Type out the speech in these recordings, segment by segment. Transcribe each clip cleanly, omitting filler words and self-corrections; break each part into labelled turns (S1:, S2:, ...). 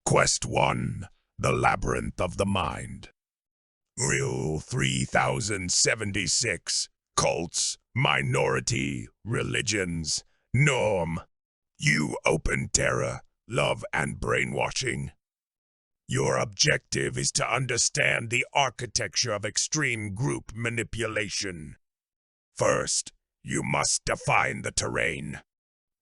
S1: Quest 1, The Labyrinth of the Mind. Rule 3076, Cults, Minority, Religions, Norm. You open terror, love, and brainwashing. Your objective is to understand the architecture of extreme group manipulation. First, you must define the terrain.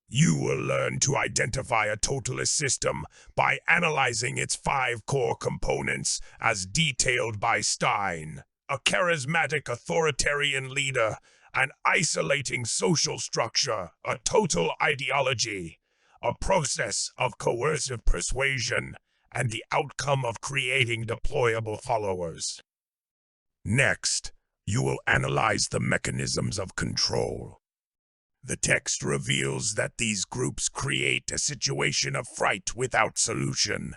S1: You will learn to identify a totalist system by analyzing its 5 core components as detailed by Stein, a charismatic authoritarian leader, an isolating social structure, a total ideology, a process of coercive persuasion, and the outcome of creating deployable followers. Next, you will analyze the mechanisms of control. The text reveals that these groups create a situation of fright without solution.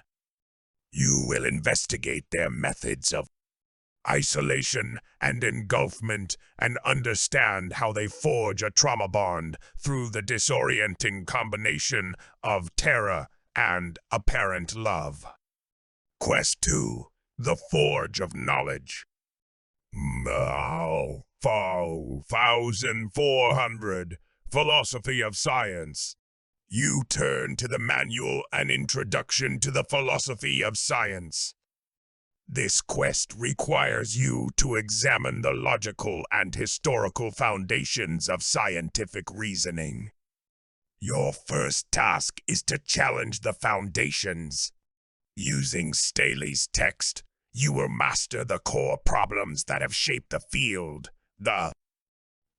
S1: You will investigate their methods of isolation and engulfment and understand how they forge a trauma bond through the disorienting combination of terror and apparent love. Quest 2, The Forge of Knowledge. 1400. Philosophy of Science. You turn to the manual An Introduction to the Philosophy of Science. This quest requires you to examine the logical and historical foundations of scientific reasoning. Your first task is to challenge the foundations. Using Staley's text, you will master the core problems that have shaped the field. The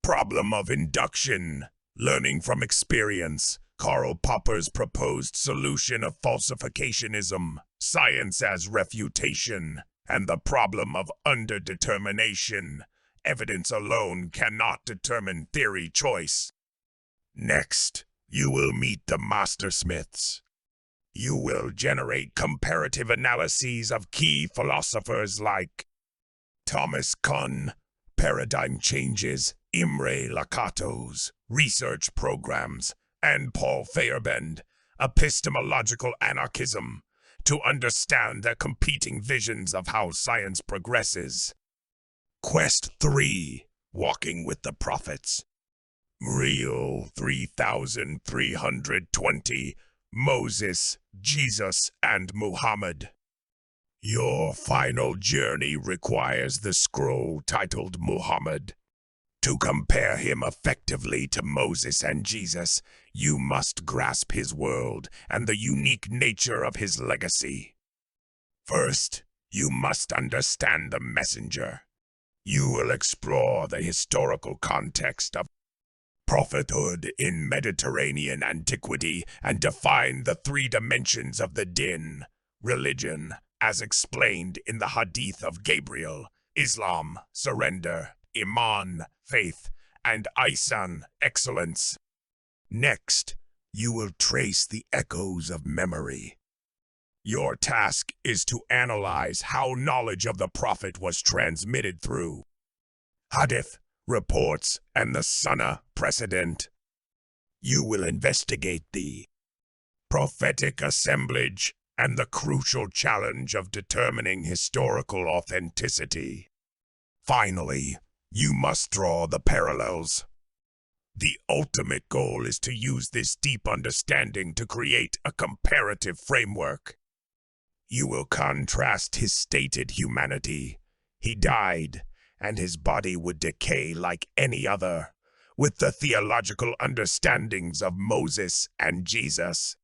S1: problem of induction. Learning from experience, Karl Popper's proposed solution of falsificationism, science as refutation, and the problem of underdetermination. Evidence alone cannot determine theory choice. Next, you will meet the mastersmiths. You will generate comparative analyses of key philosophers like Thomas Kuhn, paradigm changes, Imre Lakatos, research programs, and Paul Feyerabend, epistemological anarchism, to understand their competing visions of how science progresses. Quest 3, Walking with the Prophets. Reel 3320, Moses, Jesus, and Muhammad. Your final journey requires the scroll titled Muhammad. To compare him effectively to Moses and Jesus, you must grasp his world and the unique nature of his legacy. First, you must understand the messenger. You will explore the historical context of prophethood in Mediterranean antiquity and define the 3 dimensions of the din, religion, as explained in the Hadith of Gabriel, Islam, surrender, Iman, faith, and Ihsan, excellence. Next, you will trace the echoes of memory. Your task is to analyze how knowledge of the prophet was transmitted through Hadith, reports, and the Sunnah precedent. You will investigate the prophetic assemblage and the crucial challenge of determining historical authenticity. Finally, you must draw the parallels. The ultimate goal is to use this deep understanding to create a comparative framework. You will contrast his stated humanity. He died, and his body would decay like any other, with the theological understandings of Moses and Jesus.